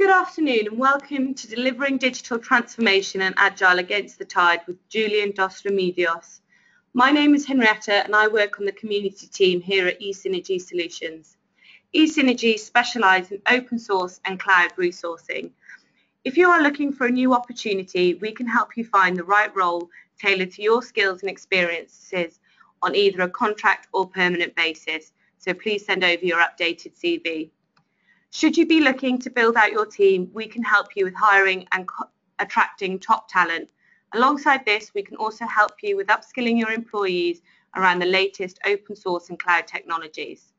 Good afternoon and welcome to Delivering Digital Transformation and Agile Against the Tide with Julian dos Remedios. My name is Henrietta and I work on the community team here at eSynergy Solutions. eSynergy specialise in open source and cloud resourcing. If you are looking for a new opportunity, we can help you find the right role tailored to your skills and experiences on either a contract or permanent basis. So please send over your updated CV. Should you be looking to build out your team, we can help you with hiring and attracting top talent. Alongside this, we can also help you with upskilling your employees around the latest open source and cloud technologies.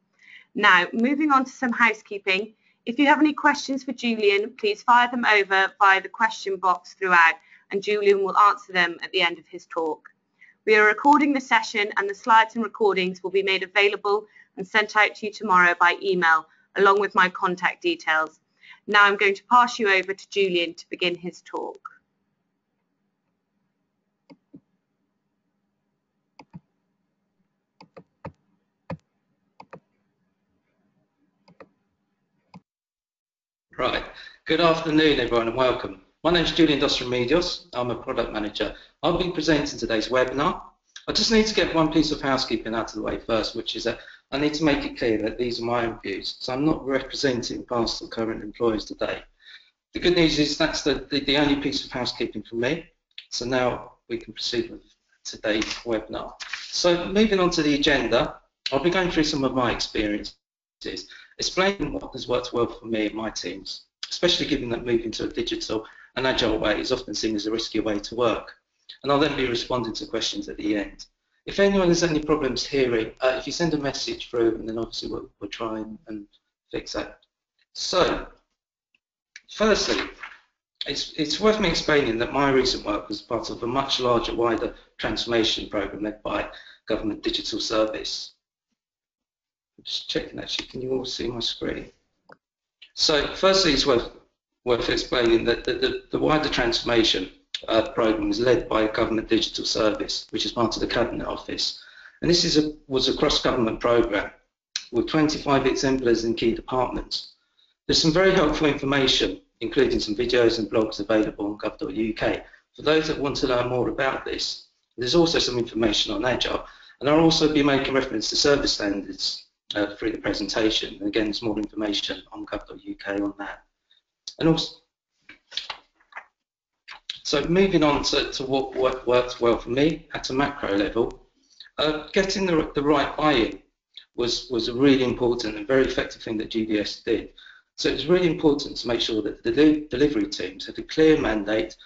Now, moving on to some housekeeping. If you have any questions for Julian, please fire them over via the question box throughout, and Julian will answer them at the end of his talk. We are recording the session and the slides and recordings will be made available and sent out to you tomorrow by email, along with my contact details. Now I'm going to pass you over to Julian to begin his talk. Right. Good afternoon, everyone, and welcome. My name is Julian dos Remedios. I'm a product manager. I'll be presenting today's webinar. I just need to get one piece of housekeeping out of the way first, which is that I need to make it clear that these are my own views. So I'm not representing past or current employees today. The good news is that's the only piece of housekeeping for me. So now we can proceed with today's webinar. So moving on to the agenda, I'll be going through some of my experiences, explaining what has worked well for me and my teams, especially given that moving to a digital and agile way is often seen as a riskier way to work. And I'll then be responding to questions at the end. If anyone has any problems hearing, if you send a message through, and then obviously we'll try and fix that. So, firstly, it's worth me explaining that my recent work was part of a much larger, wider transformation program led by Government Digital Service. I'm just checking actually, can you all see my screen? So, firstly, it's worth explaining that the wider transformation program was led by a Government Digital Service, which is part of the Cabinet Office. And this was a cross-government program with 25 exemplars in key departments. There's some very helpful information, including some videos and blogs available on gov.uk for those that want to learn more about this. There's also some information on Agile, and I'll also be making reference to service standards through the presentation. And again, there's more information on gov.uk on that. And also, so moving on to what worked well for me at a macro level, getting the right buy-in was a really important and very effective thing that GDS did. So it was really important to make sure that the delivery teams had a clear mandate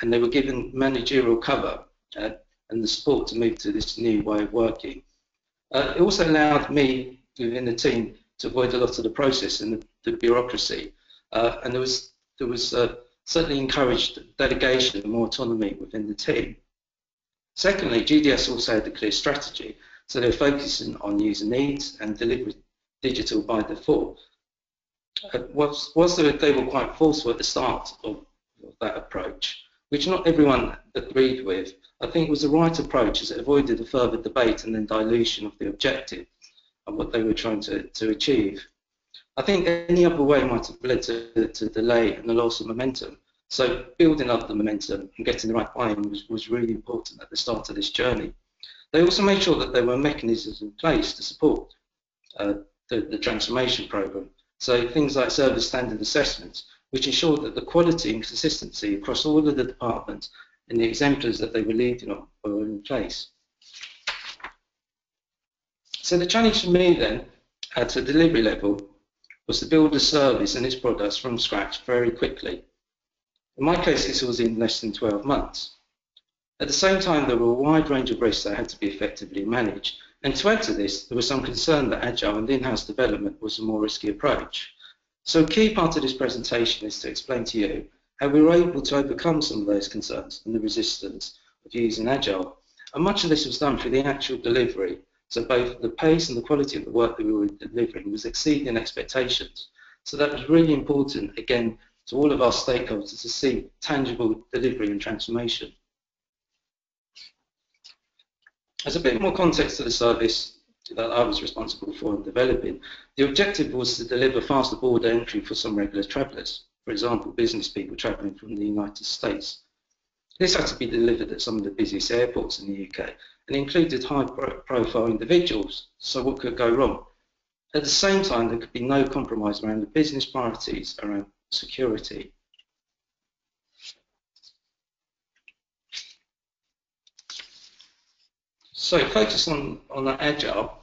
and they were given managerial cover and the support to move to this new way of working. It also allowed me within the team to avoid a lot of the process and the bureaucracy, and there was certainly encouraged delegation and more autonomy within the team. Secondly, GDS also had a clear strategy, so they were focusing on user needs and delivering digital by default. Whilst they were quite forceful at the start of that approach, which not everyone agreed with, I think it was the right approach as it avoided a further debate and then dilution of the objective of what they were trying to achieve. I think any other way might have led to delay and a loss of momentum. So building up the momentum and getting the right buy-in was really important at the start of this journey. They also made sure that there were mechanisms in place to support the transformation program. So things like service standard assessments, which ensured that the quality and consistency across all of the departments and the exemplars that they were leading on were in place. So the challenge for me then, at a delivery level, was to build a service and its products from scratch very quickly. In my case, this was in less than 12 months. At the same time, there were a wide range of risks that had to be effectively managed. And to add to this, there was some concern that Agile and in-house development was a more risky approach. So a key part of this presentation is to explain to you how we were able to overcome some of those concerns and the resistance of using Agile. And much of this was done through the actual delivery. So both the pace and the quality of the work that we were delivering was exceeding expectations. So that was really important, again, to all of our stakeholders to see tangible delivery and transformation. As a bit more context to the service that I was responsible for developing, the objective was to deliver faster border entry for some regular travellers. for example, business people travelling from the United States. This had to be delivered at some of the busiest airports in the UK and included high-profile individuals, so what could go wrong? At the same time, there could be no compromise around the business priorities around security. So focus on that Agile.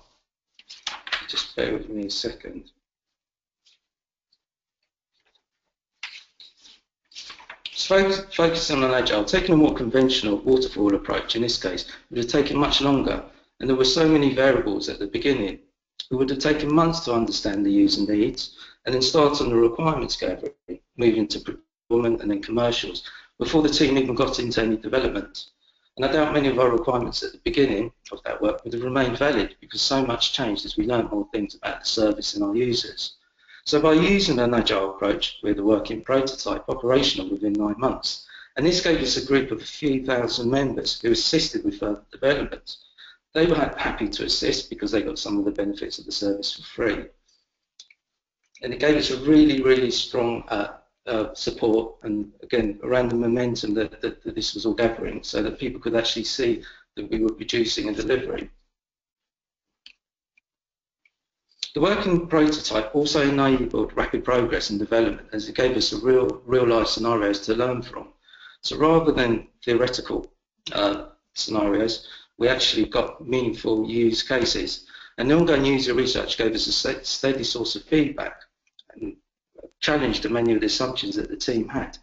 Just bear with me a second. Focusing on Agile, taking a more conventional waterfall approach in this case would have taken much longer, and there were so many variables at the beginning. It would have taken months to understand the user needs and then start on the requirements gathering, moving to procurement and then commercials before the team even got into any development. And I doubt many of our requirements at the beginning of that work would have remained valid because so much changed as we learned more things about the service and our users. So by using an Agile approach, we had the working prototype operational within 9 months. And this gave us a group of a few thousand members who assisted with further development. They were happy to assist because they got some of the benefits of the service for free. And it gave us a really, really strong support, and again, around the momentum that this was all gathering, so that people could actually see that we were producing and delivering. The working prototype also enabled rapid progress and development, as it gave us a real life scenarios to learn from. So rather than theoretical scenarios, we actually got meaningful use cases. And the ongoing user research gave us a steady source of feedback and challenged many of the assumptions that the team had.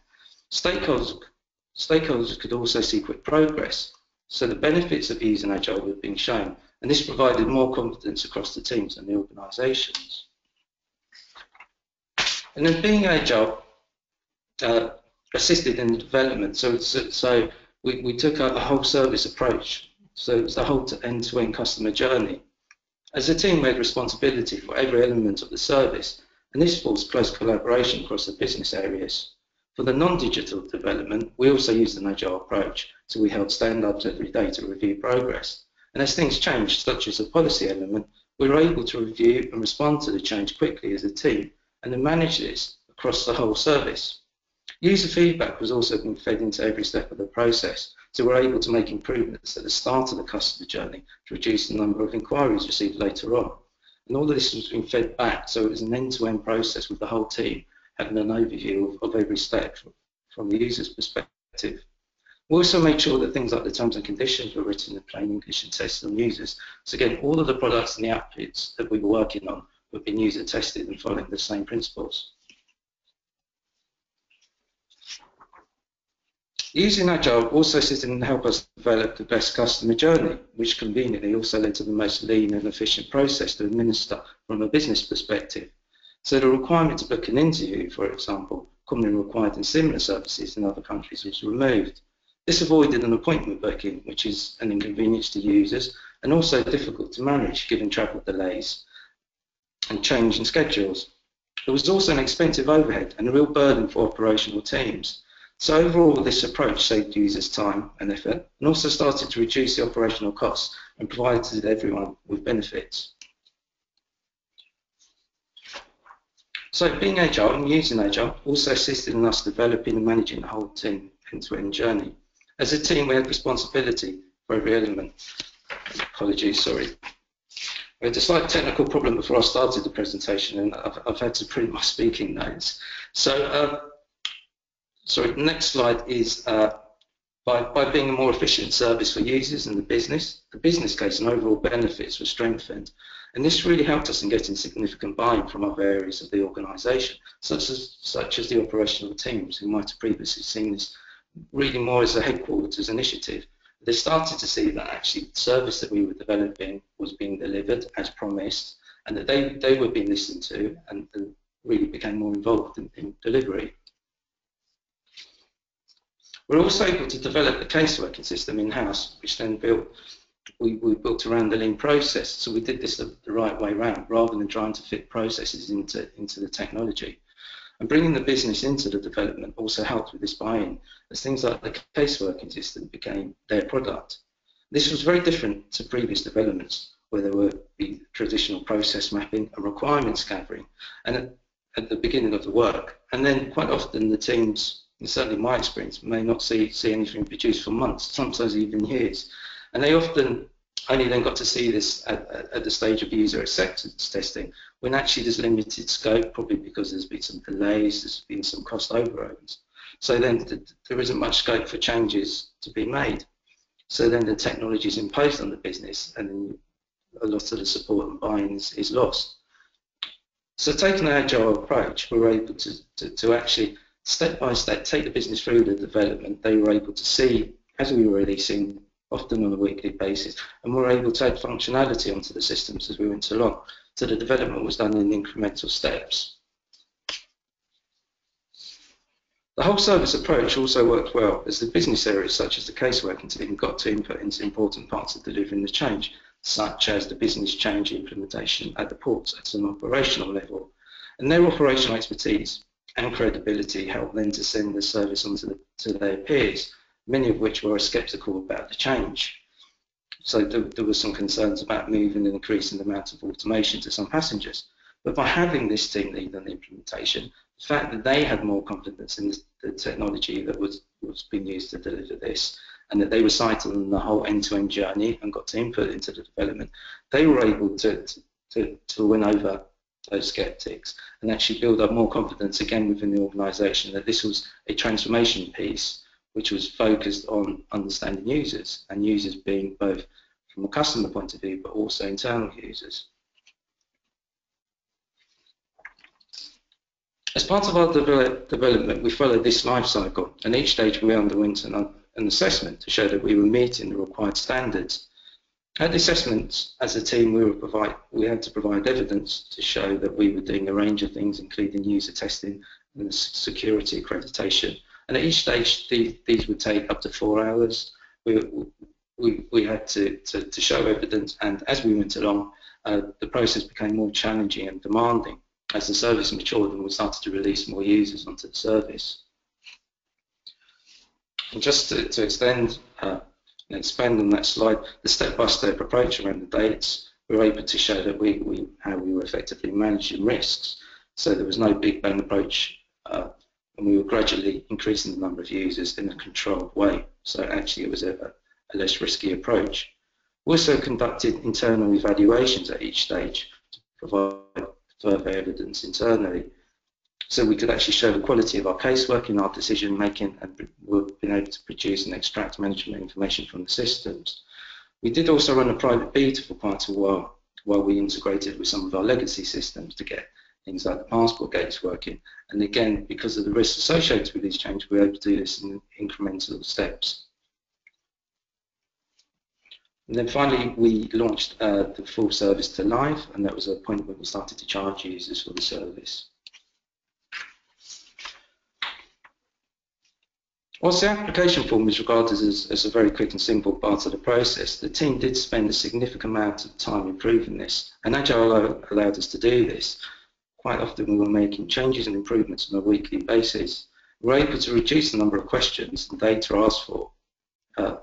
Stakeholders could also see quick progress, so the benefits of using Agile were being shown, and this provided more confidence across the teams and the organisations. And then being Agile assisted in the development, so we took a whole service approach, so it was the whole end-to-end customer journey. As a team, we had responsibility for every element of the service, and this forced close collaboration across the business areas. For the non-digital development, we also used an Agile approach, so we held stand-ups every day to review progress. And as things changed, such as the policy element, we were able to review and respond to the change quickly as a team, and then manage this across the whole service. User feedback was also being fed into every step of the process, so we're able to make improvements at the start of the customer journey to reduce the number of inquiries received later on. And all of this was being fed back, so it was an end-to-end process with the whole team having an overview of every step from the user's perspective. We also made sure that things like the terms and conditions were written in plain English and tested on users. So again, all of the products and the outputs that we were working on were being user tested and following the same principles. Using Agile also assisted in help us develop the best customer journey, which conveniently also led to the most lean and efficient process to administer from a business perspective. So the requirement to book an interview, for example, commonly required in similar services in other countries, was removed. This avoided an appointment booking, which is an inconvenience to users and also difficult to manage given travel delays and change in schedules. There was also an expensive overhead and a real burden for operational teams. So overall, this approach saved users time and effort and also started to reduce the operational costs and provided everyone with benefits. So being Agile and using Agile also assisted in us developing and managing the whole team end-to-end journey. As a team, we had responsibility for every element. Apologies, sorry. We had a slight technical problem before I started the presentation, and I've had to print my speaking notes. So, sorry, the next slide is by being a more efficient service for users and the business case and overall benefits were strengthened. And this really helped us in getting significant buy-in from other areas of the organisation, such as the operational teams who might have previously seen this really more as a headquarters initiative. They started to see that actually the service that we were developing was being delivered as promised, and that they were being listened to and really became more involved in delivery. We're also able to develop the caseworking system in-house, which then we built around the lean process. So we did this the right way around, rather than trying to fit processes into the technology. And bringing the business into the development also helped with this buy-in, as things like the caseworking system became their product. This was very different to previous developments, where there would be traditional process mapping and requirements gathering. And at the beginning of the work, and then quite often the teams, and certainly my experience, may not see anything produced for months, sometimes even years, and they often only then got to see this at the stage of user acceptance testing, when actually there's limited scope, probably because there's been some delays, there's been some cost overruns. So then there isn't much scope for changes to be made. So then the technology is imposed on the business, and a lot of the support and buy-in is lost. So taking an agile approach, we were able to actually step by step take the business through the development. They were able to see, as we were releasing, often on a weekly basis, and we were able to add functionality onto the systems as we went along. So the development was done in incremental steps. The whole service approach also worked well as the business areas such as the caseworking team got to input into important parts of delivering the change, such as the business change implementation at the ports at an operational level. And their operational expertise and credibility helped them to send the service on to their peers, many of which were sceptical about the change. So there were some concerns about moving and increasing the amount of automation to some passengers. But by having this team lead on the implementation, the fact that they had more confidence in the technology that was being used to deliver this, and that they were sighted on the whole end-to-end journey and got to input into the development, they were able to win over those skeptics and actually build up more confidence again within the organisation that this was a transformation piece which was focused on understanding users, and users being both from a customer point of view but also internal users. As part of our development, we followed this life cycle, and each stage we underwent an assessment to show that we were meeting the required standards. At the assessments, as a team, we had to provide evidence to show that we were doing a range of things, including user testing and security accreditation. And at each stage, these would take up to 4 hours. We had to show evidence, and as we went along, the process became more challenging and demanding as the service matured and we started to release more users onto the service. And just to extend and expand on that slide, the step-by-step approach around the dates, we were able to show that how we were effectively managing risks. So there was no big bang approach, and we were gradually increasing the number of users in a controlled way. So actually it was a less risky approach. We also conducted internal evaluations at each stage to provide further evidence internally, so we could actually show the quality of our casework in our decision making, and we've been able to produce and extract management information from the systems. We did also run a private beta for quite a while we integrated with some of our legacy systems to get things like the passport gates working, and again, because of the risks associated with these changes, we were able to do this in incremental steps. And then finally, we launched the full service to live, and that was a point where we started to charge users for the service. Whilst the application form is regarded as a very quick and simple part of the process, the team did spend a significant amount of time improving this, and Agile allowed us to do this. Quite often we were making changes and improvements on a weekly basis. We were able to reduce the number of questions and data asked for.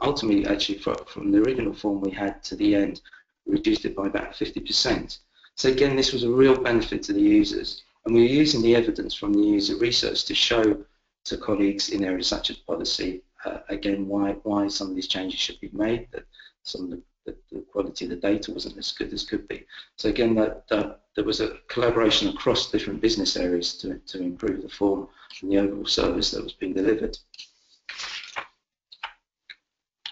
Ultimately, actually, from the original form we had to the end, we reduced it by about 50%. So again, this was a real benefit to the users, and we were using the evidence from the user research to show to colleagues in areas such as policy, again, why some of these changes should be made, that some of the quality of the data wasn't as good as could be. So again, there was a collaboration across different business areas to improve the form and the overall service that was being delivered.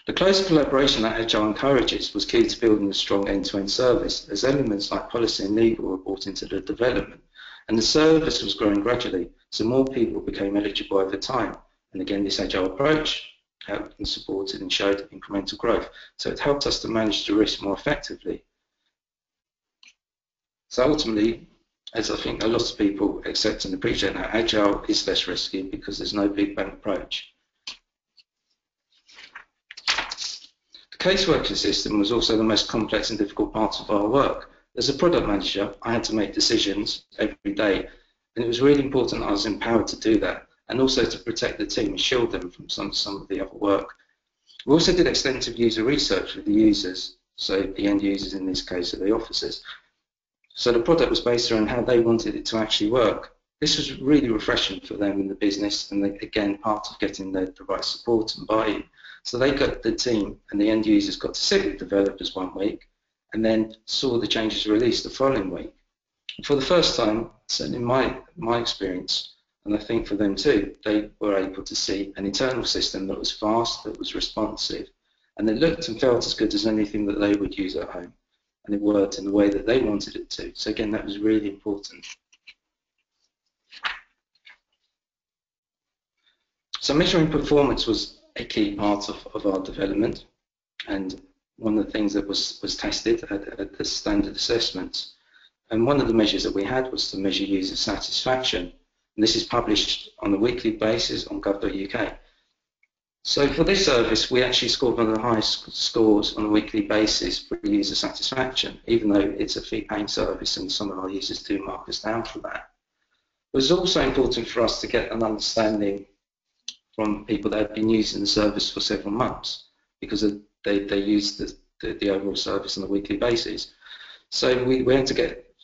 The close collaboration that Agile encourages was key to building a strong end-to-end service, as elements like policy and legal were brought into the development, and the service was growing gradually, so more people became eligible over time. And again, this Agile approach helped and supported and showed incremental growth, so it helped us to manage the risk more effectively. So ultimately, as I think a lot of people accept and appreciate now, Agile is less risky because there's no big bang approach. The caseworker system was also the most complex and difficult part of our work. As a product manager, I had to make decisions every day, and it was really important that I was empowered to do that, and also to protect the team and shield them from some of the other work. We also did extensive user research with the users, so the end users in this case are the officers. So the product was based around how they wanted it to actually work. This was really refreshing for them in the business, and again, part of getting the right support and buy-in. So they got the team and the end users got to sit with developers one week and then saw the changes released the following week. For the first time, certainly in my experience, and I think for them too, they were able to see an internal system that was fast, that was responsive, and it looked and felt as good as anything that they would use at home. And it worked in the way that they wanted it to. So again, that was really important. So measuring performance was a key part of our development, and one of the things that was tested at the standard assessments. And one of the measures that we had was to measure user satisfaction. And this is published on a weekly basis on gov.uk. So for this service, we actually scored one of the highest scores on a weekly basis for user satisfaction, even though it's a fee-paying service and some of our users do mark us down for that. It was also important for us to get an understanding from people that had been using the service for several months, because they used the overall service on a weekly basis. So we went to get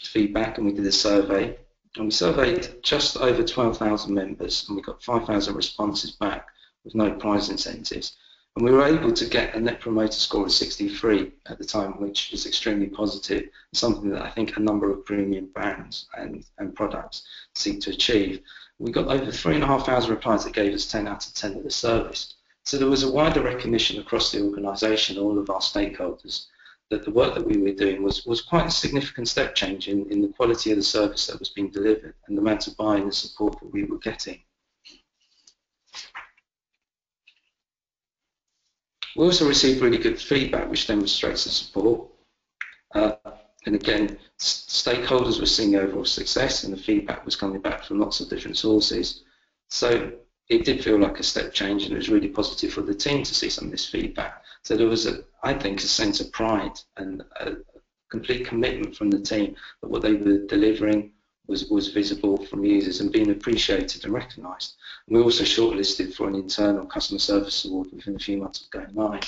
feedback, and we did a survey, and we surveyed just over 12,000 members, and we got 5,000 responses back with no prize incentives. And we were able to get a net promoter score of 63 at the time, which is extremely positive, something that I think a number of premium brands and products seek to achieve. We got over 3,500 replies that gave us 10 out of 10 of the service. So there was a wider recognition across the organisation, all of our stakeholders, that the work that we were doing was quite a significant step change in the quality of the service that was being delivered and the amount of buy-in and support that we were getting. We also received really good feedback, which demonstrates the support. And again, stakeholders were seeing overall success, and the feedback was coming back from lots of different sources. So it did feel like a step change, and it was really positive for the team to see some of this feedback. So there was, I think, a sense of pride and a complete commitment from the team that what they were delivering was visible from users and being appreciated and recognised. We also shortlisted for an internal customer service award within a few months of going live.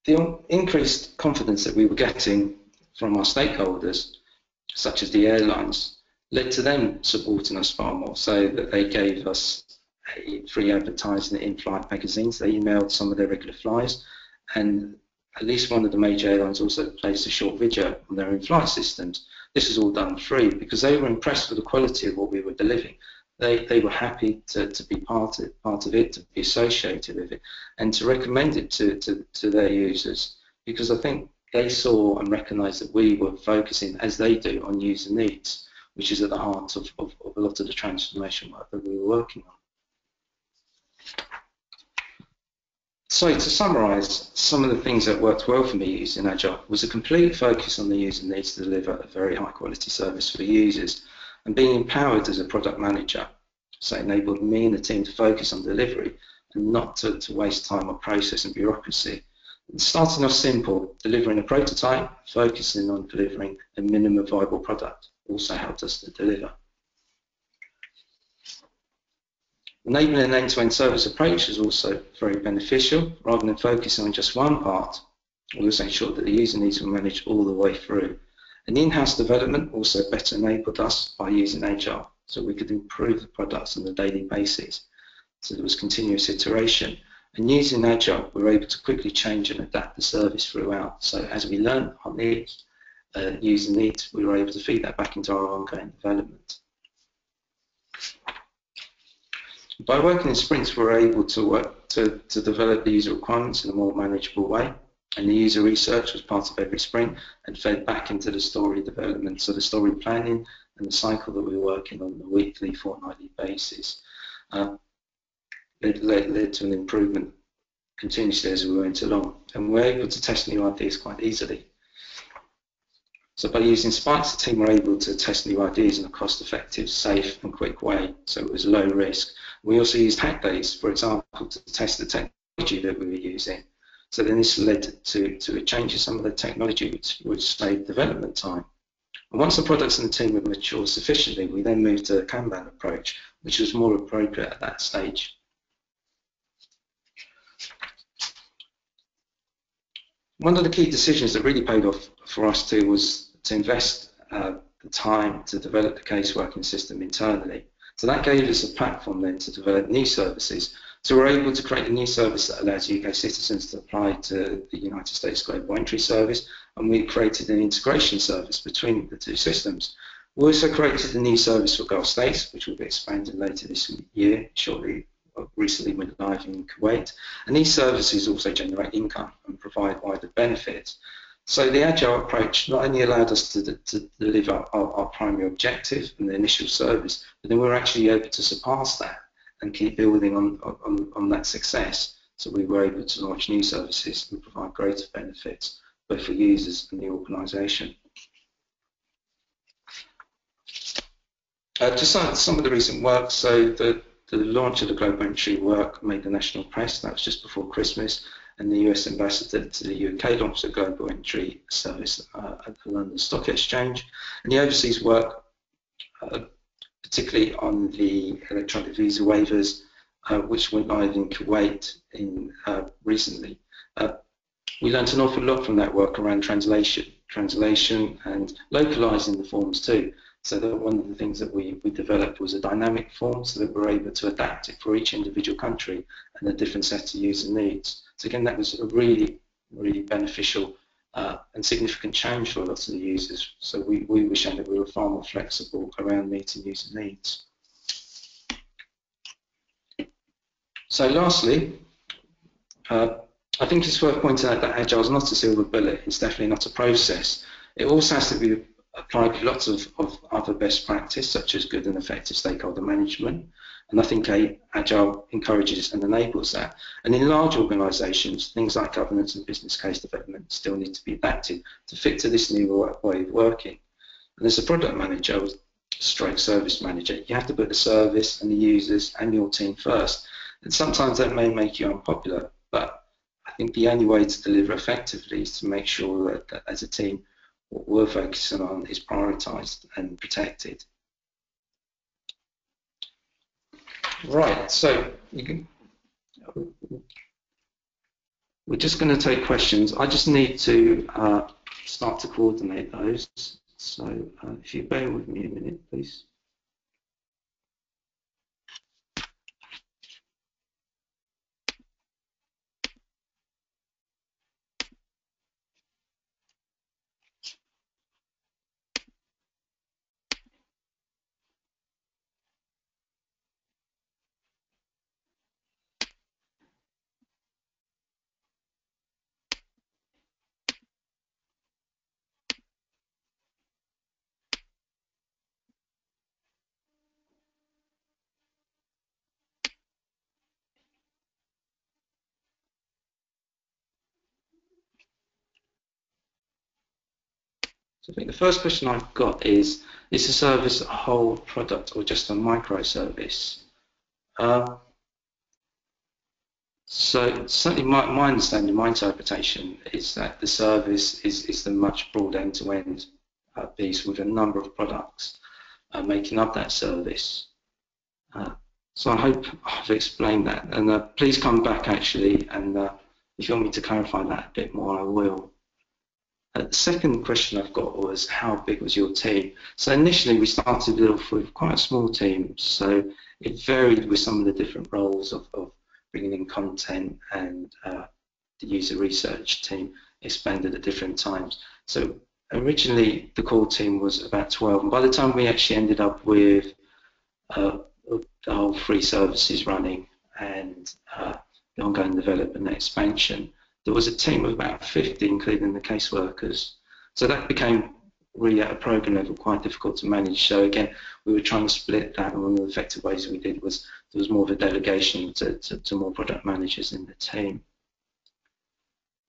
The increased confidence that we were getting from our stakeholders, such as the airlines, led to them supporting us far more, so that they gave us a free advertising in in-flight magazines. They emailed some of their regular flyers, and at least one of the major airlines also placed a short video on their in-flight systems. This was all done free because they were impressed with the quality of what we were delivering. They were happy to be part of it, to be associated with it, and to recommend it to their users, because I think they saw and recognised that we were focusing, as they do, on user needs, which is at the heart of a lot of the transformation work that we were working on. So to summarise, some of the things that worked well for me using Agile was a complete focus on the user needs to deliver a very high quality service for users, and being empowered as a product manager. So it enabled me and the team to focus on delivery and not to waste time on process and bureaucracy. And starting off simple, delivering a prototype, focusing on delivering a minimum viable product also helped us to deliver. Enabling an end-to-end service approach is also very beneficial. Rather than focusing on just one part, we also ensured that the user needs were managed all the way through. And in-house development also better enabled us by using Agile, so we could improve the products on a daily basis. So there was continuous iteration. And using Agile, we were able to quickly change and adapt the service throughout. So as we learned our needs, user needs, we were able to feed that back into our ongoing development. By working in sprints, we were able to develop the user requirements in a more manageable way. And the user research was part of every sprint and fed back into the story development. So the story planning and the cycle that we were working on a weekly, fortnightly basis led to an improvement continuously as we went along. And we were able to test new ideas quite easily. So by using spikes, the team were able to test new ideas in a cost-effective, safe and quick way. So it was low risk. We also used hack days, for example, to test the technology that we were using. So then this led to a change in some of the technology which saved development time. And once the products and the team had matured sufficiently, we then moved to a Kanban approach, which was more appropriate at that stage. One of the key decisions that really paid off for us too was to invest the time to develop the case working system internally. So that gave us a platform then to develop new services. So we're able to create a new service that allows UK citizens to apply to the United States Global Entry Service, and we created an integration service between the two systems. We also created a new service for Gulf states, which will be expanded later this year, shortly. Recently went live in Kuwait, and these services also generate income and provide wider benefits. So the Agile approach not only allowed us to deliver our primary objective and the initial service, but then we were actually able to surpass that and keep building on that success. So we were able to launch new services and provide greater benefits both for users and the organisation. Just some of the recent work. So the launch of the Global Entry work made the national press. That was just before Christmas. And the US ambassador to the UK launched the Global Entry service at the London Stock Exchange. And the overseas work, particularly on the electronic visa waivers, which went live in Kuwait recently. We learned an awful lot from that work around translation and localising the forms too. So that one of the things that we developed was a dynamic form so that we're able to adapt it for each individual country and a different set of user needs. So again, that was a really, really beneficial and significant change for lots of the users. So we were showing that we were far more flexible around meeting user needs. So lastly, I think it's worth pointing out that Agile is not a silver bullet. It's definitely not a process. It also has to be applied to lots of other best practice, such as good and effective stakeholder management. And I think Agile encourages and enables that. And in large organisations, things like governance and business case development still need to be adapted to fit to this new way of working. And as a product manager, stroke service manager, you have to put the service and the users and your team first. And sometimes that may make you unpopular, but I think the only way to deliver effectively is to make sure that as a team, what we're focusing on is prioritised and protected. Right, so we're just going to take questions. I just need to start to coordinate those. So if you bear with me a minute, please. So I think the first question I've got is the service a whole product or just a microservice? So certainly my understanding, my interpretation is that the service is the much broad end-to-end piece with a number of products making up that service. So I hope I've explained that. And please come back actually, and if you want me to clarify that a bit more, I will. The second question I've got was, how big was your team? So initially we started off with quite a small team, so it varied with some of the different roles of bringing in content, and the user research team expanded at different times. So originally the core team was about 12, and by the time we actually ended up with the whole 3 services running and the ongoing development and expansion, there was a team of about 50, including the caseworkers. So that became really at a program level quite difficult to manage. So again, we were trying to split that, and one of the effective ways we did was there was more of a delegation to more product managers in the team.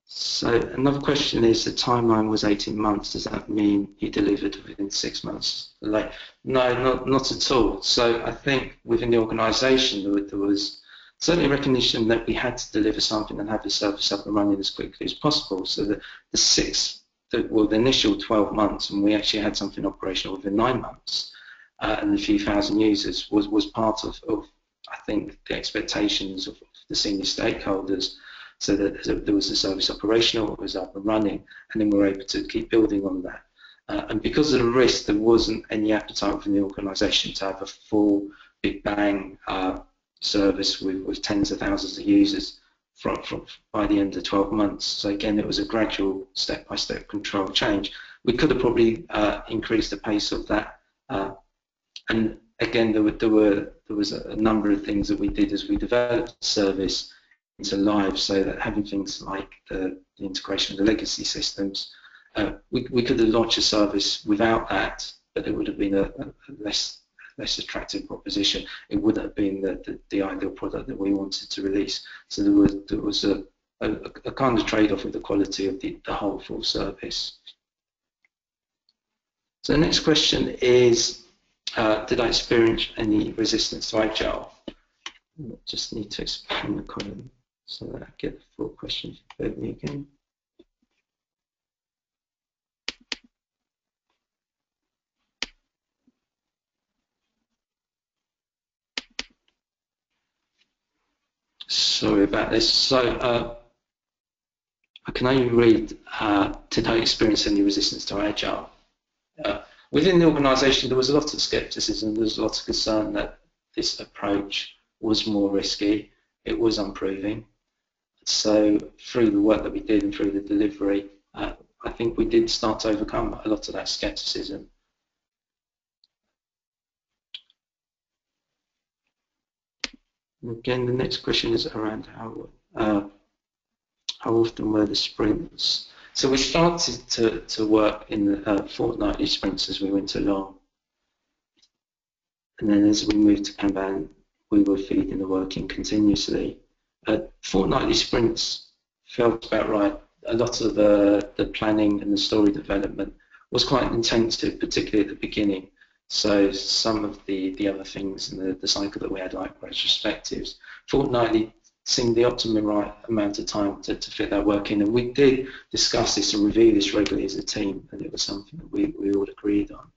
So another question is, the timeline was 18 months. Does that mean you delivered within 6 months? Like, no, not at all. So I think within the organisation there was certainly recognition that we had to deliver something and have the service up and running as quickly as possible. So the initial 12 months, and we actually had something operational within 9 months, and a few thousand users was part of I think the expectations of the senior stakeholders, so that there was a service operational, it was up and running, and then we were able to keep building on that. And because of the risk, there wasn't any appetite within the organisation to have a full big bang service with tens of thousands of users by the end of 12 months. So again, it was a gradual step-by-step control change. We could have probably increased the pace of that. And again, there was a number of things that we did as we developed the service into live, so that having things like the integration of the legacy systems, we could have launched a service without that, but it would have been a less attractive proposition. It wouldn't have been the ideal product that we wanted to release. So there was a kind of trade-off with the quality of the whole full service. So the next question is, did I experience any resistance to Agile? I just need to expand the column so that I get the full question. Bear with me again. Sorry about this. So I can only read, did I experience any resistance to Agile? Within the organisation, there was a lot of scepticism, there was a lot of concern that this approach was more risky, it was unproving. So through the work that we did and through the delivery, I think we did start to overcome a lot of that scepticism. Again, the next question is around how often were the sprints? So we started to work in the fortnightly sprints as we went along. And then as we moved to Kanban, we were feeding the work in continuously. Fortnightly sprints felt about right. A lot of the planning and the story development was quite intensive, particularly at the beginning. So some of the other things in the cycle that we had, like retrospectives, fortnightly seemed the optimum right amount of time to fit that work in. And we did discuss this and review this regularly as a team, and it was something that we all agreed on.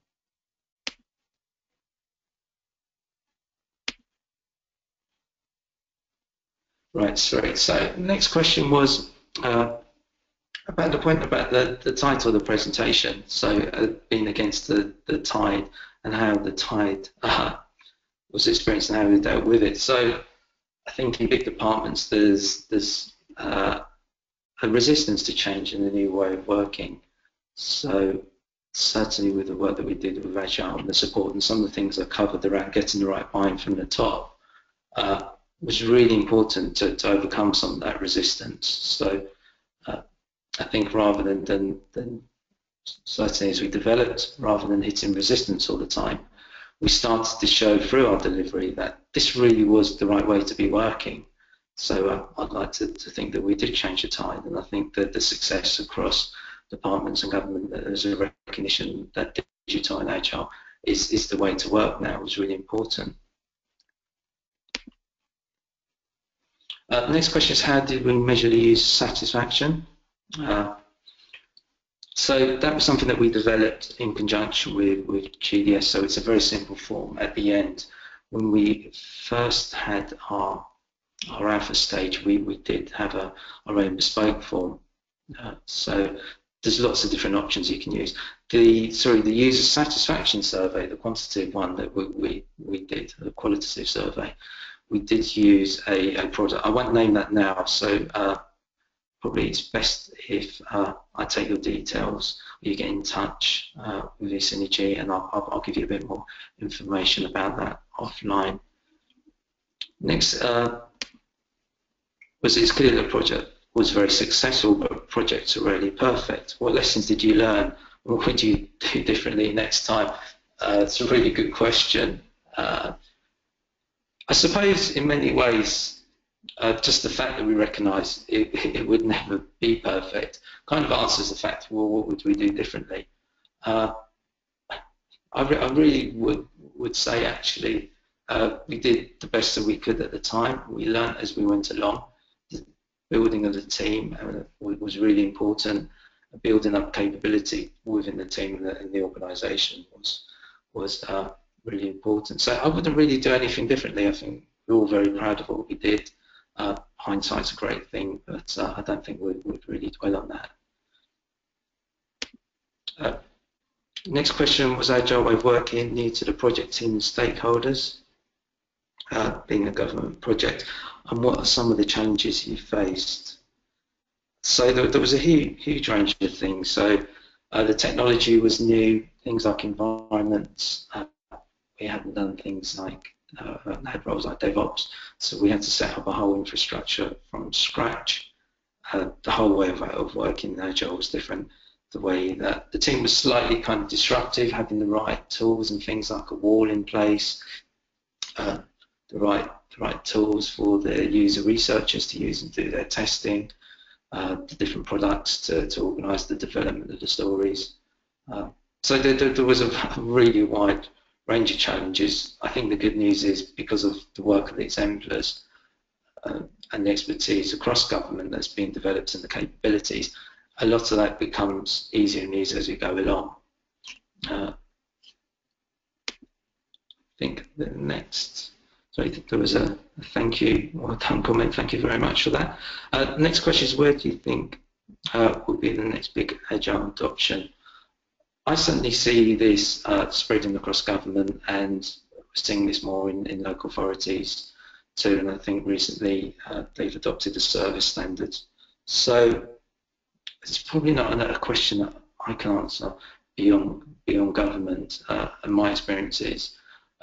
Right, sorry. So the next question was about the point about the title of the presentation. So being against the tide and how the tide was experienced and how we dealt with it. So I think in big departments there's a resistance to change and a new way of working. So certainly with the work that we did with Agile and the support and some of the things I covered around getting the right buy-in from the top was really important to overcome some of that resistance. So I think rather than certainly as we developed, rather than hitting resistance all the time, we started to show through our delivery that this really was the right way to be working. So I'd like to think that we did change the tide, and I think that the success across departments and government, there's a recognition that digital and Agile is the way to work now, is really important. The next question is, how did we measure the user satisfaction? So that was something that we developed in conjunction with GDS, so it's a very simple form. At the end, when we first had our alpha stage, we did have our own bespoke form. So there's lots of different options you can use. The user satisfaction survey, the quantitative one that we did, the qualitative survey, we did use a product. I won't name that now, so probably it's best if I take your details, or you get in touch with Synergy, and I'll give you a bit more information about that offline. Next it's clear the project was very successful, but projects are rarely perfect. What lessons did you learn? What would you do differently next time? It's a really good question. I suppose in many ways, just the fact that we recognise it would never be perfect kind of answers the fact, well, what would we do differently? I really would say, actually, we did the best that we could at the time. We learned as we went along. The building of the team was really important. Building up capability within the team and the organisation was really important. So I wouldn't really do anything differently. I think we're all very proud of what we did. Hindsight's a great thing, but I don't think we'd really dwell on that. Next question was Agile way of working new to the project team and stakeholders, being a government project, and what are some of the challenges you faced? So there was a huge range of things. So the technology was new, things like environments. We hadn't done things like, had roles like DevOps, so we had to set up a whole infrastructure from scratch. The whole way of working in Agile was different. The way that the team was slightly kind of disruptive, having the right tools and things like a wall in place, the right tools for the user researchers to use and do their testing, the different products to organise the development of the stories. So there was a really wide range of challenges. I think the good news is because of the work of the exemplars and the expertise across government that's been developed and the capabilities, a lot of that becomes easier and easier as we go along. I think the next, sorry, there was a thank you or a comment, thank you very much for that. Next question is, where do you think will be the next big Agile adoption? I certainly see this spreading across government, and we're seeing this more in local authorities too, and I think recently they've adopted the service standards. So it's probably not a question that I can answer beyond government, and my experience is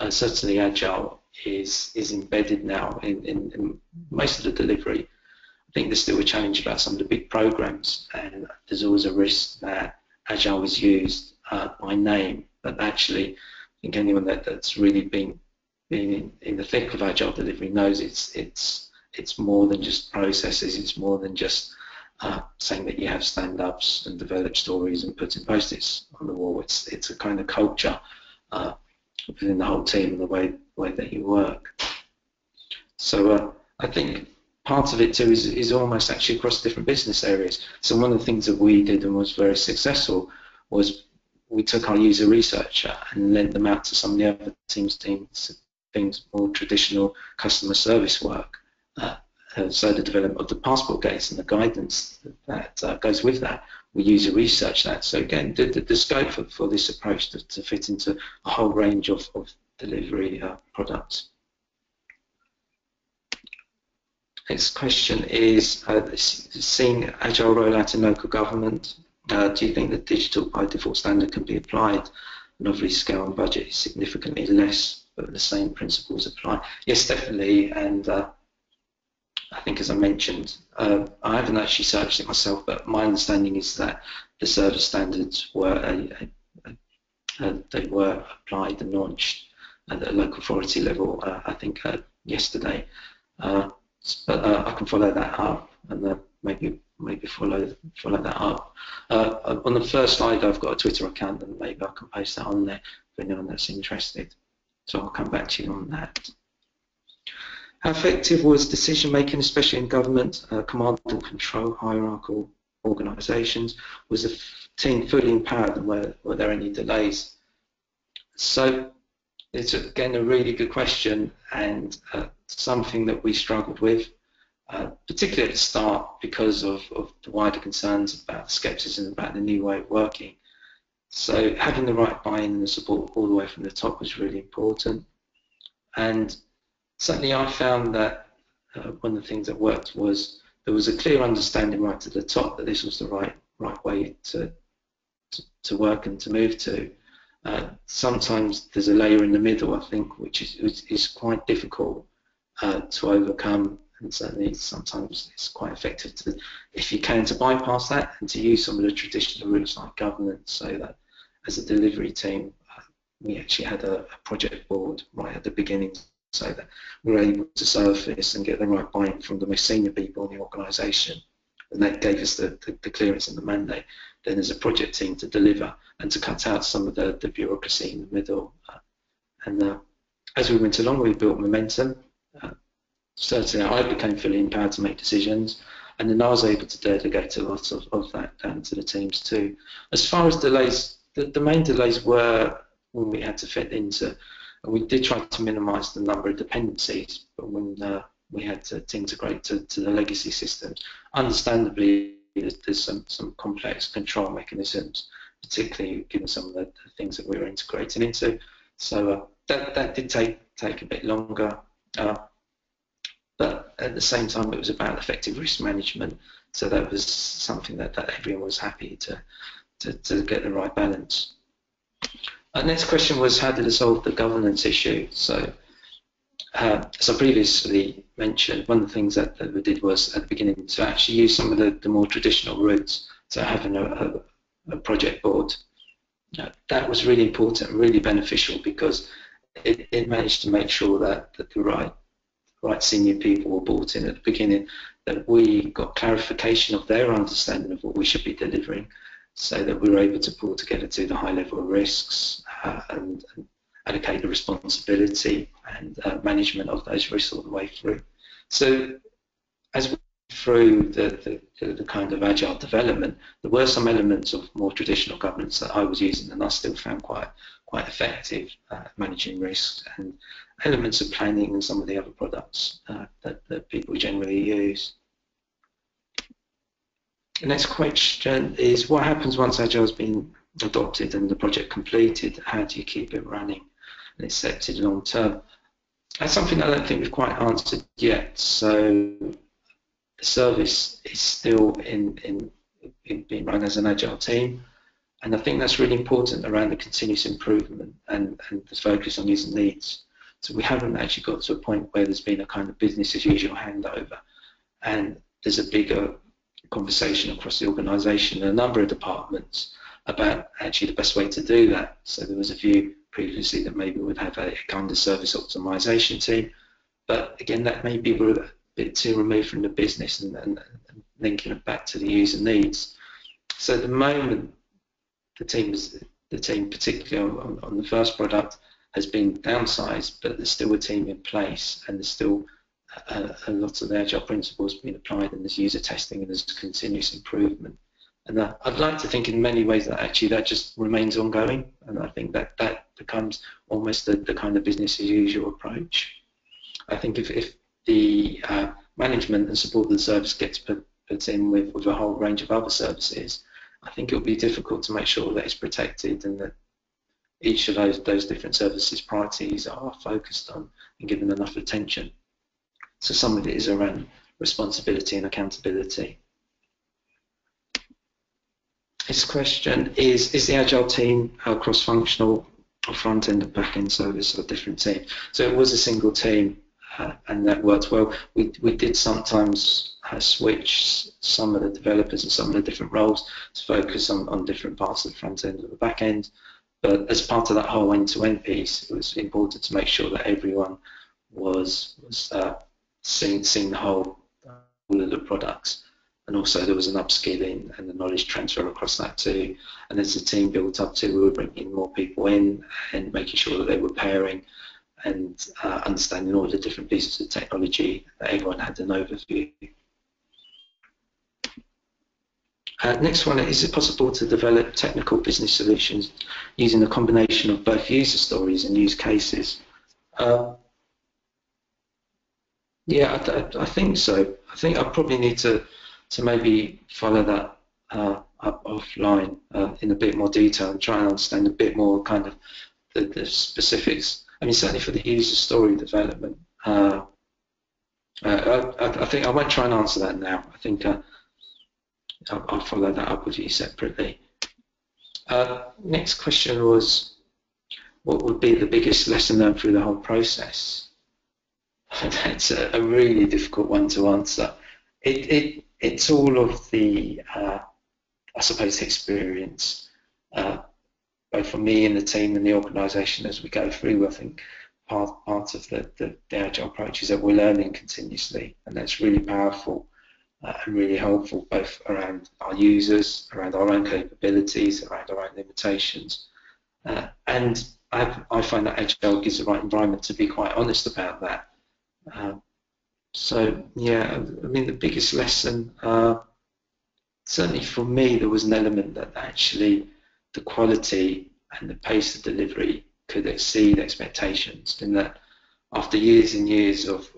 certainly Agile is embedded now in most of the delivery. I think there's still a challenge about some of the big programs, and there's always a risk that Agile is used by name, but actually I think anyone that's really been in the thick of Agile delivery knows it's more than just processes, it's more than just saying that you have stand-ups and develop stories and putting post-its on the wall. It's a kind of culture within the whole team and the way that you work. So I think part of it too is almost actually across different business areas. So one of the things that we did and was very successful was we took our user researcher and lent them out to some of the other teams, things more traditional customer service work. So the development of the passport gates and the guidance that goes with that, we user research that. So again, the scope for this approach to fit into a whole range of delivery products. Next question is, seeing Agile rollout in local government, do you think that digital by default standard can be applied and obviously scale and budget is significantly less, but the same principles apply? Yes, definitely, and I think as I mentioned, I haven't actually searched it myself, but my understanding is that the service standards were they were applied and launched at the local authority level, I think yesterday. But I can follow that up and maybe follow that up. On the first slide, I've got a Twitter account, and maybe I can post that on there for anyone that's interested. So I'll come back to you on that. How effective was decision making, especially in government, command and control, hierarchical organisations? Was the team fully empowered, and were there any delays? So it's again a really good question, and something that we struggled with, particularly at the start because of the wider concerns about scepticism about the new way of working. So having the right buy-in and the support all the way from the top was really important. And certainly I found that one of the things that worked was there was a clear understanding right at the top that this was the right way to work and to move to. Sometimes there's a layer in the middle, I think, which is quite difficult to overcome, and certainly sometimes it's quite effective to, if you can, to bypass that and to use some of the traditional routes like governance, so that as a delivery team we actually had a project board right at the beginning, so that we were able to surface and get the right buy-in from the most senior people in the organisation, and that gave us the clearance and the mandate then as a project team to deliver and to cut out some of the bureaucracy in the middle. And as we went along, we built momentum. Certainly I became fully empowered to make decisions, and then I was able to delegate a lot of that down to the teams too. As far as delays, the main delays were when we had to fit into, and we did try to minimise the number of dependencies, but when we had to integrate to the legacy systems, understandably there's some complex control mechanisms particularly given some of the things that we were integrating into. So that did take a bit longer, but at the same time it was about effective risk management. So that was something that everyone was happy to get the right balance. Our next question was how to solve the governance issue. So as I previously mentioned, one of the things that we did was at the beginning to actually use some of the more traditional routes, so having a project board. That was really important, really beneficial, because it managed to make sure that the right senior people were brought in at the beginning, that we got clarification of their understanding of what we should be delivering, so that we were able to pull together to the high level of risks and allocate the responsibility and management of those risks all the way through. So as we went through the kind of agile development, there were some elements of more traditional governance that I was using and I still found quite effective managing risks, and elements of planning and some of the other products that people generally use. The next question is, what happens once Agile has been adopted and the project completed? How do you keep it running and accepted long term? That's something I don't think we've quite answered yet. So the service is still in being run as an Agile team, and I think that's really important around the continuous improvement and the focus on user needs. So we haven't actually got to a point where there's been a kind of business as usual handover, and there's a bigger conversation across the organisation and a number of departments about actually the best way to do that. So there was a view previously that maybe we'd have a kind of service optimisation team, but again, that maybe we're a bit too removed from the business and linking it back to the user needs. So at the moment, the team, particularly on the first product, has been downsized, but there's still a team in place, and there's still a lot of the Agile principles being applied, and there's user testing and there's continuous improvement. And I'd like to think in many ways that actually that just remains ongoing, and I think that becomes almost the kind of business as usual approach. I think if the management and support of the service gets put in with a whole range of other services, I think it'll be difficult to make sure that it's protected and that each of those different services' priorities are focused on and given enough attention. So some of it is around responsibility and accountability. This question is the Agile team cross-functional or front-end and back-end service or different team? So it was a single team and that worked well. We did sometimes switch some of the developers and some of the different roles to focus on different parts of the front-end and the back-end. But as part of that whole end-to-end piece, it was important to make sure that everyone was seeing the whole, all of the products. And also there was an upskilling and the knowledge transfer across that too. And as the team built up too, we were bringing more people in and making sure that they were pairing and understanding all the different pieces of technology, that everyone had an overview. Next one, is it possible to develop technical business solutions using a combination of both user stories and use cases? Yeah, I think so. I think I probably need to maybe follow that up offline in a bit more detail and try and understand a bit more kind of the specifics. I mean, certainly for the user story development, I think I won't try and answer that now. I think I'll follow that up with you separately. Next question was, what would be the biggest lesson learned through the whole process? That's a really difficult one to answer. It's all of the, I suppose, experience, both for me and the team and the organisation as we go through. I think part of the Agile approach is that we're learning continuously, and that's really powerful and really helpful, both around our users, around our own capabilities, around our own limitations. And I find that Agile gives the right environment to be quite honest about that. So yeah, I mean, the biggest lesson, certainly for me, there was an element that actually the quality and the pace of delivery could exceed expectations, in that after years and years of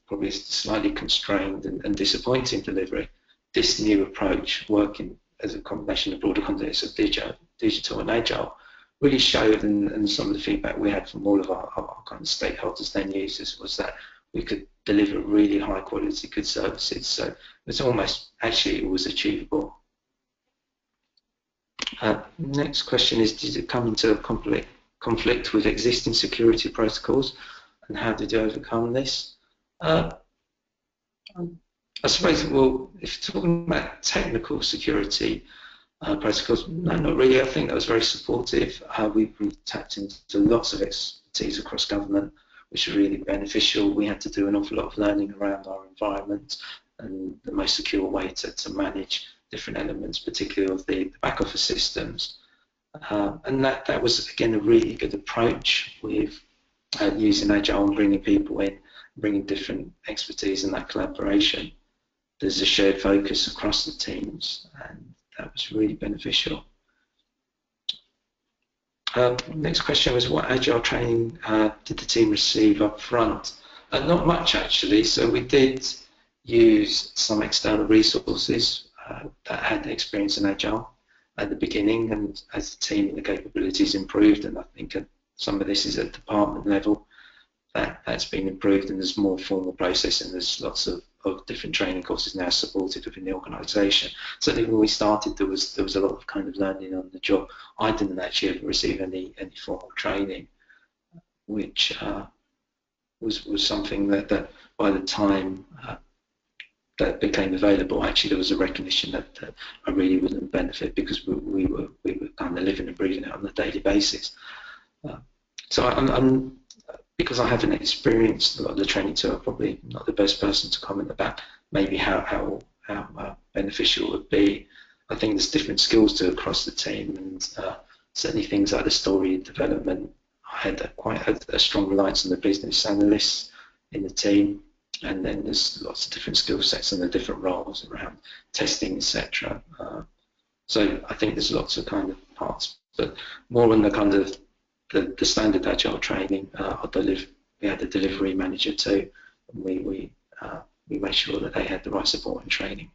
probably slightly constrained and disappointing delivery, this new approach, working as a combination of broader context of digital and agile really showed, and some of the feedback we had from all of our kind of stakeholders then users was that we could deliver really high quality good services. So it's almost, actually it was achievable. Next question is, did it come into conflict with existing security protocols, and how did you overcome this? I suppose, well, if you're talking about technical security protocols, no, not really. I think that was very supportive. We tapped into lots of expertise across government, which was really beneficial. We had to do an awful lot of learning around our environment and the most secure way to manage different elements, particularly of the back office systems. And that was, again, a really good approach with using Agile and bringing people in, bringing different expertise in that collaboration. There's a shared focus across the teams, and that was really beneficial. Next question was, what Agile training did the team receive up front? Not much, actually. So we did use some external resources that had experience in Agile at the beginning, and as the team, the capabilities improved, and I think some of this is at department level, that's been improved, and there's more formal process, and there's lots of different training courses now supported within the organisation. Certainly when we started, there was a lot of kind of learning on the job. I didn't actually ever receive any formal training, which was something that by the time that became available, actually there was a recognition that I really wouldn't benefit, because we were kind of living and breathing it on a daily basis. So I'm because I haven't experienced a lot of the training, so I'm probably not the best person to comment about maybe how beneficial it would be. I think there's different skills across the team, and certainly things like the story development, I had quite a strong reliance on the business analysts in the team, and then there's lots of different skill sets and the different roles around testing, etc. So I think there's lots of kind of parts, but more on the kind of the standard Agile training. We had a delivery manager too, and we made sure that they had the right support and training.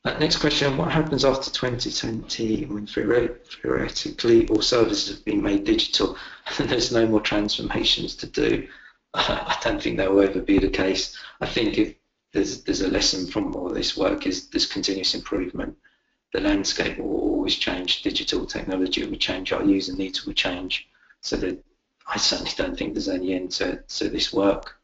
Next question, what happens after 2020 when theoretically all services have been made digital and there's no more transformations to do? I don't think that will ever be the case. I think if there's a lesson from all this work is there's continuous improvement. The landscape will always change. Digital technology will change. Our user needs will change. So that I certainly don't think there's any end to this work.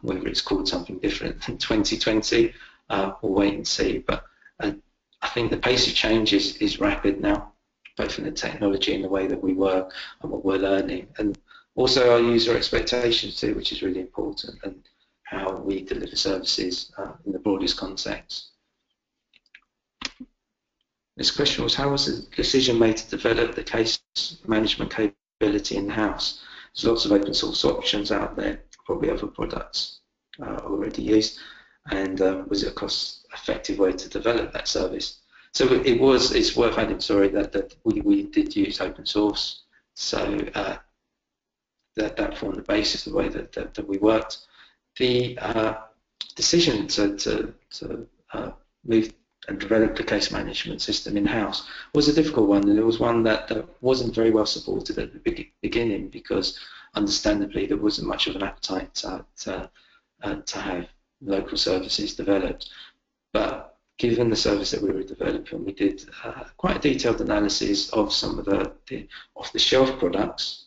Whether it's called something different in 2020, we'll wait and see. But I think the pace of change is rapid now, both in the technology and the way that we work and what we're learning, and also our user expectations too, which is really important, and how we deliver services in the broadest context. This question was, how was the decision made to develop the case management capability in-house? There's lots of open source options out there, probably other products already used, and was it a cost-effective way to develop that service? So it's worth adding, sorry, that we did use open source, so that formed the basis of the way that we worked. The decision to move and develop the case management system in-house was a difficult one, and it was one that wasn't very well supported at the beginning, because understandably there wasn't much of an appetite to have local services developed. But given the service that we were developing, we did quite a detailed analysis of some of the off-the-shelf products,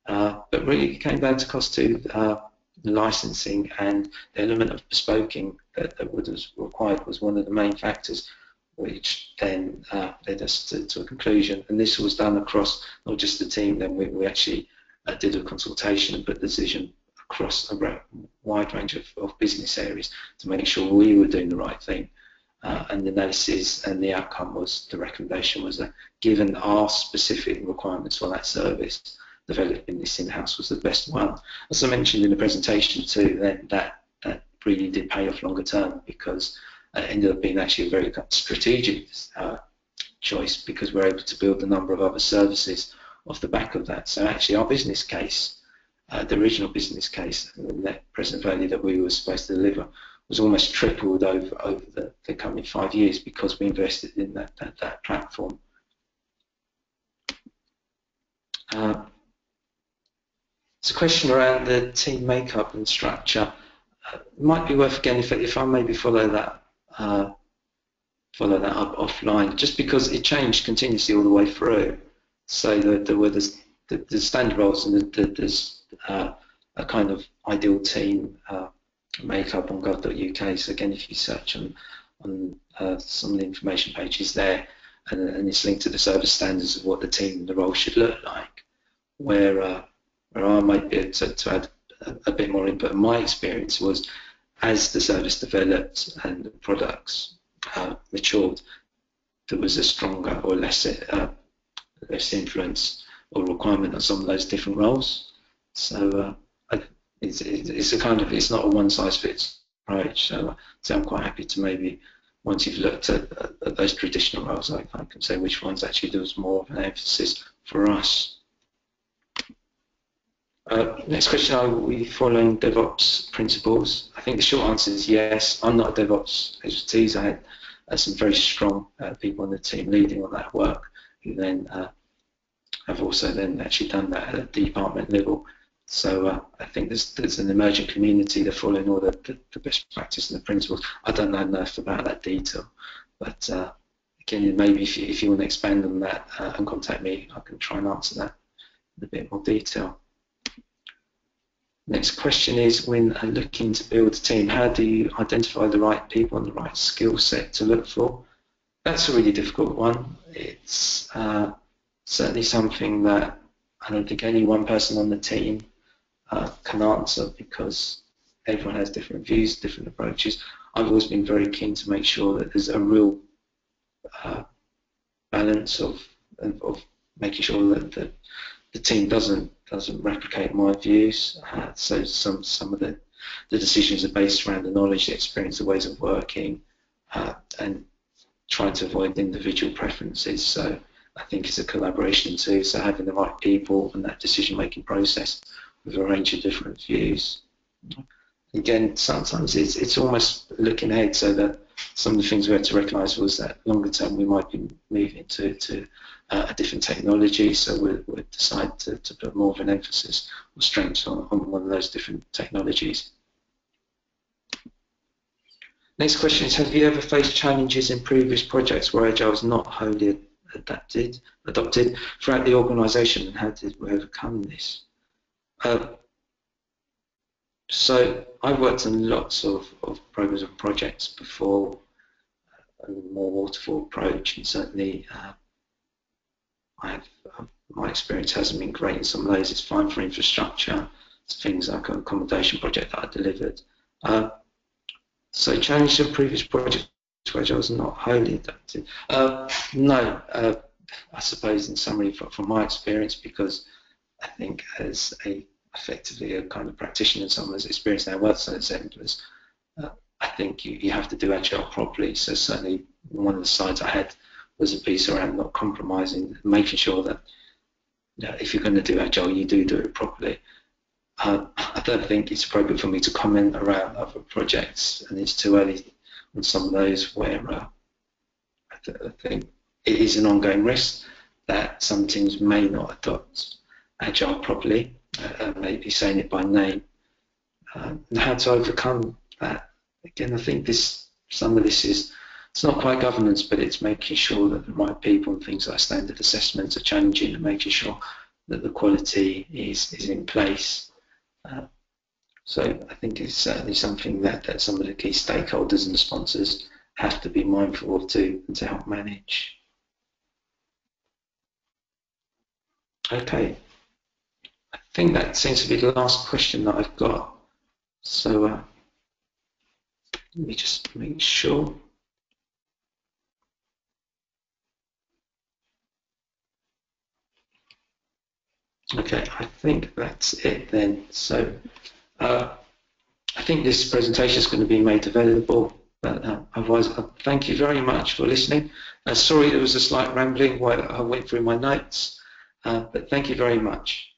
but really it came down to cost to licensing, and the element of bespoking that was required was one of the main factors, which then led us to a conclusion. And this was done across not just the team, then we actually did a consultation and put the decision across a wide range of business areas to make sure we were doing the right thing. And the analysis and the outcome was, the recommendation was that given our specific requirements for that service, developing this in-house was the best one. As I mentioned in the presentation too, then that really did pay off longer term, because it ended up being actually a very strategic choice, because we're able to build a number of other services off the back of that. So actually our business case, the original business case, the net present value that we were supposed to deliver, was almost tripled over the coming 5 years because we invested in that platform. It's a question around the team makeup and structure. It might be worth again if I maybe follow that up offline, just because it changed continuously all the way through. So there were the standard roles, and there's a kind of ideal team makeup on gov.uk. So again, if you search on some of the information pages there, and it's linked to the service standards of what the team and the role should look like, where I might be able to add a bit more input. My experience was, as the service developed and the products matured, there was a stronger or less influence or requirement on some of those different roles. So it's not a one size fits approach. So I'm quite happy to maybe, once you've looked at those traditional roles, I can say which ones actually there was more of an emphasis for us. Next question, are we following DevOps principles? I think the short answer is yes. I'm not a DevOps expertise. I had some very strong people on the team leading on that work, who then have also then actually done that at a department level. So I think there's an emerging community that following all the best practice and the principles. I don't know enough about that detail, but again, maybe if you want to expand on that and contact me, I can try and answer that in a bit more detail. Next question is, when looking to build a team, how do you identify the right people and the right skill set to look for? That's a really difficult one. It's certainly something that I don't think any one person on the team can answer, because everyone has different views, different approaches. I've always been very keen to make sure that there's a real balance of making sure that the team doesn't replicate my views. So some of the decisions are based around the knowledge, the experience, the ways of working, and trying to avoid individual preferences. So I think it's a collaboration too. So having the right people and that decision-making process with a range of different views. Again, sometimes it's almost looking ahead, so that some of the things we had to recognise was that longer term we might be moving to a different technology, so we'll decide to put more of an emphasis or strength on one of those different technologies. Next question is, have you ever faced challenges in previous projects where Agile was not wholly adopted throughout the organisation, and how did we overcome this? So I've worked on lots of programs and projects before, a more waterfall approach, and certainly my experience hasn't been great in some of those. It's fine for infrastructure, it's things like an accommodation project that I delivered. So challenges in previous projects where I was not wholly adapted. No, I suppose in summary from my experience, because I think as effectively a kind of practitioner and someone who's experienced now works on exemplars, I think you have to do Agile properly. So certainly one of the slides I had was a piece around not compromising, making sure that if you're going to do Agile, you do it properly. I don't think it's appropriate for me to comment around other projects, and it's too early on some of those where I think it is an ongoing risk that some teams may not adopt Agile properly, maybe saying it by name. And how to overcome that? Again, I think some of this is, it's not quite governance, but it's making sure that the right people and things like standard assessments are challenging, and making sure that the quality is in place. So I think it's certainly something that some of the key stakeholders and the sponsors have to be mindful of too, and to help manage. Okay, I think that seems to be the last question that I've got. So let me just make sure. Okay, I think that's it then. So I think this presentation is going to be made available, but otherwise, thank you very much for listening. Sorry there was a slight rambling while I went through my notes, but thank you very much.